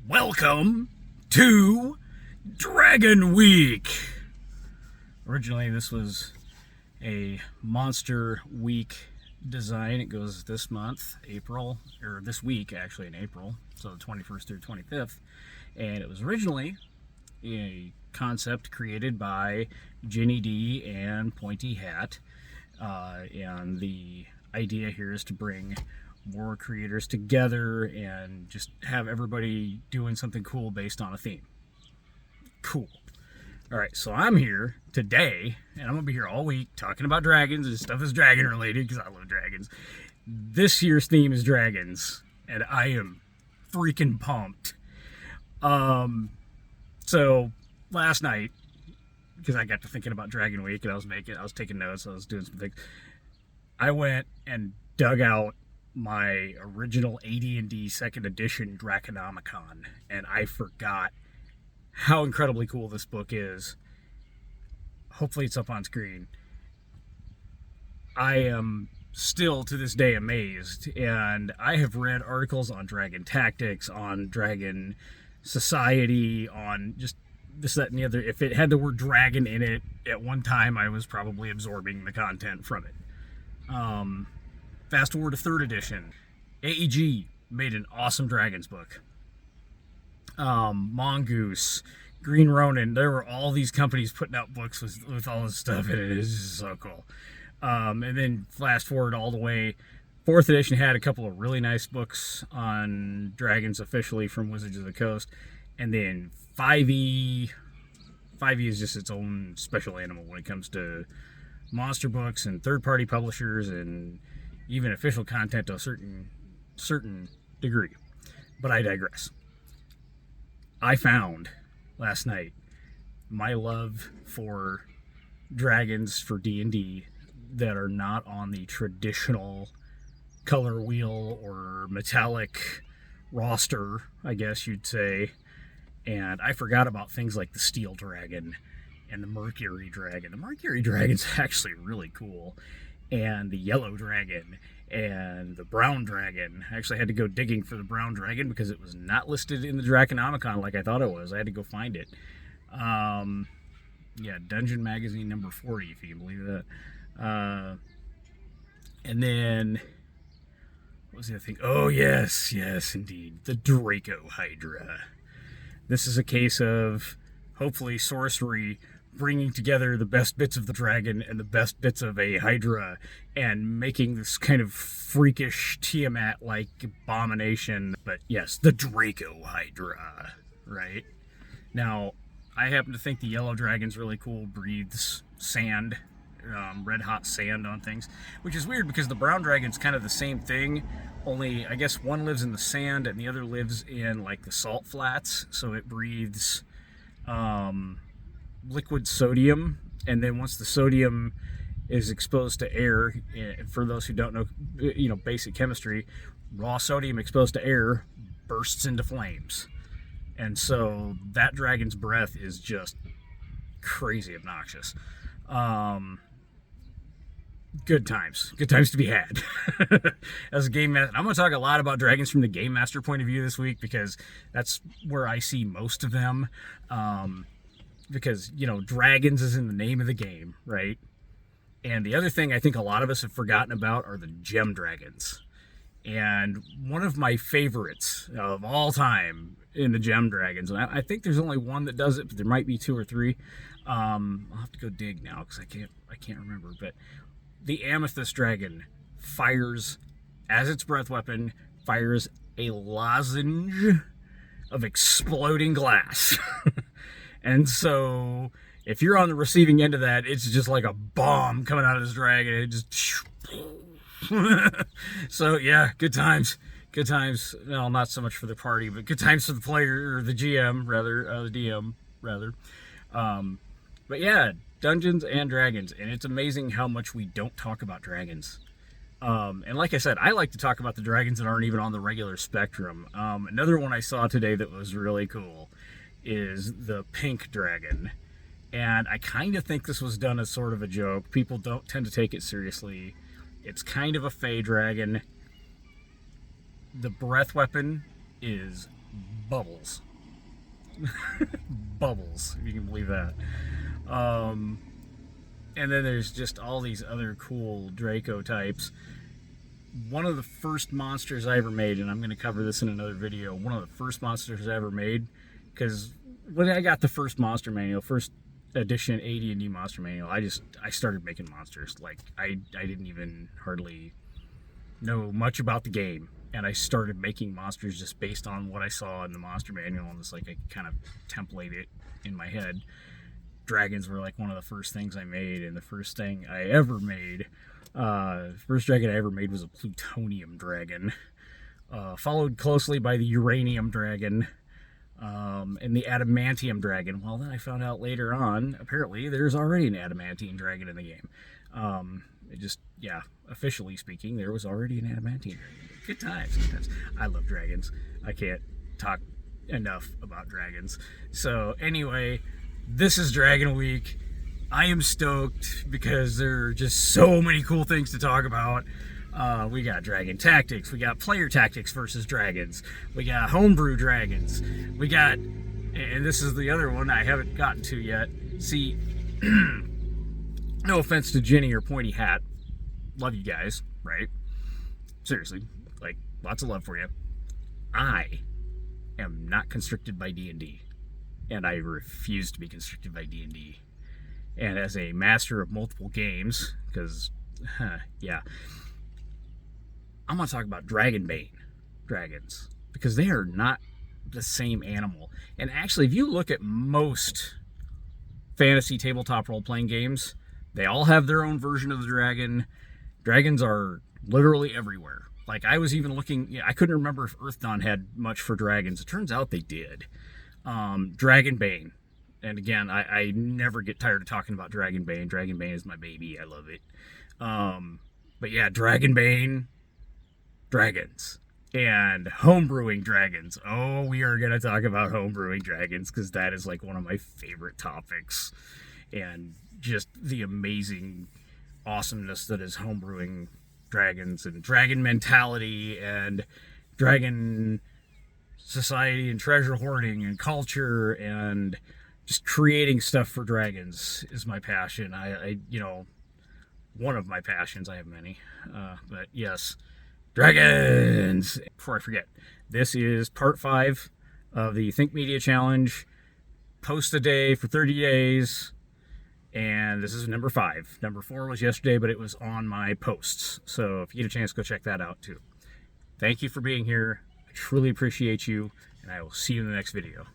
Welcome to Dragon Week. Originally, this was a Monster Week design. It goes this month, April, or this week actually in April, so the 21st through 25th. And it was originally a concept created by Ginny D and Pointy Hat. And the idea here is to bring more creators together and just have everybody doing something cool based on a theme. Cool. Alright, so I'm here today, and I'm going to be here all week talking about dragons and stuff is dragon related because I love dragons. This year's theme is dragons, and I am freaking pumped. So last night, because I got to thinking about Dragon Week and I was taking notes, I was doing some things, I went and dug out my original AD&D 2nd edition Draconomicon, and I forgot how incredibly cool this book is. Hopefully it's up on screen. I am still to this day amazed, and I have read articles on dragon tactics, on dragon society, on just this, that, and the other. If it had the word dragon in it at one time, I was probably absorbing the content from it. Fast forward to 3rd edition. AEG made an awesome dragons book. Mongoose, Green Ronin, there were all these companies putting out books with all this stuff in it. It's just so cool. And then fast forward all the way. 4th edition had a couple of really nice books on dragons officially from Wizards of the Coast. And then 5e is just its own special animal when it comes to monster books and third-party publishers and even official content to a certain degree. But I digress. I found last night my love for dragons for D&D that are not on the traditional color wheel or metallic roster, I guess you'd say. And I forgot about things like the Steel Dragon and the Mercury Dragon. The Mercury Dragon's actually really cool. And the Yellow Dragon and the Brown Dragon. I actually had to go digging for the Brown Dragon because it was not listed in the Draconomicon like I thought it was. I had to go find it. Dungeon Magazine number 40, if you can believe that. And then, what was the other thing? Oh, yes, indeed. The Draco Hydra. This is a case of, hopefully, sorcery bringing together the best bits of the dragon and the best bits of a hydra and making this kind of freakish Tiamat-like abomination. But yes, the Draco Hydra, right? Now, I happen to think the yellow dragon's really cool, breathes sand, red hot sand on things, which is weird because the brown dragon's kind of the same thing, only I guess one lives in the sand and the other lives in like the salt flats, so it breathes liquid sodium, and then once the sodium is exposed to air, for those who don't know, basic chemistry, raw sodium exposed to air bursts into flames. And so that dragon's breath is just crazy obnoxious. Good times to be had. As a game master, I'm going to talk a lot about dragons from the game master point of view this week because that's where I see most of them. Because, dragons is in the name of the game, right? And the other thing I think a lot of us have forgotten about are the gem dragons. And one of my favorites of all time in the gem dragons, and I think there's only one that does it, but there might be 2 or 3. I'll have to go dig now because I can't remember. But the amethyst dragon fires, as its breath weapon, fires a lozenge of exploding glass. And so, if you're on the receiving end of that, it's just like a bomb coming out of this dragon. It just... So, yeah, good times. Good times. Well, not so much for the party, but good times for the player, or the GM, rather. The DM, rather. But yeah, Dungeons and Dragons. And it's amazing how much we don't talk about dragons. And like I said, I like to talk about the dragons that aren't even on the regular spectrum. Another one I saw today that was really cool is the pink dragon. And I kind of think this was done as sort of a joke. People don't tend to take it seriously. It's kind of a fey dragon. The breath weapon is bubbles. Bubbles, if you can believe that. Um, and then there's just all these other cool Draco types. One of the first monsters I ever made, and I'm going to cover this in another video, one of the first monsters I ever made, because when I got the first monster manual, first edition AD&D monster manual, I started making monsters. Like, I didn't even hardly know much about the game, and I started making monsters just based on what I saw in the monster manual, and it's like I kind of template it in my head. Dragons were like one of the first things I made, and the first thing I ever made, first dragon I ever made was a plutonium dragon, followed closely by the uranium dragon, and the adamantium dragon. Well, then I found out later on, apparently there's already an adamantine dragon in the game. Officially speaking, there was already an adamantine dragon. Good times, good times. I love dragons. I can't talk enough about dragons. So anyway, this is Dragon Week. I am stoked because there are just so many cool things to talk about. We got dragon tactics. We got player tactics versus dragons. We got homebrew dragons. We got, and this is the other one I haven't gotten to yet. See, no offense to Jenny or Pointy Hat. Love you guys, right? Seriously, like, lots of love for you. I am not constricted by D&D, and I refuse to be constricted by D&D. And as a master of multiple games, because, yeah, I'm going to talk about Dragonbane dragons, because they are not the same animal. And actually, if you look at most fantasy tabletop role-playing games, they all have their own version of the dragon. Dragons are literally everywhere. Like, I was even looking, I couldn't remember if Earth Dawn had much for dragons. It turns out they did. Dragonbane. And again, I never get tired of talking about Dragonbane. Dragonbane is my baby. I love it. But yeah, Dragonbane, dragons. And homebrewing dragons. Oh, we are going to talk about homebrewing dragons, because that is like one of my favorite topics. And just the amazing awesomeness that is homebrewing dragons, and dragon mentality, and dragon society, and treasure hoarding, and culture, and just creating stuff for dragons is my passion. I one of my passions. I have many, but yes, dragons. Before I forget, this is part 5 of the Think Media Challenge. Post a day for 30 days. And this is number 5. Number 4 was yesterday, but it was on my posts. So if you get a chance, go check that out too. Thank you for being here. I truly appreciate you, and I will see you in the next video.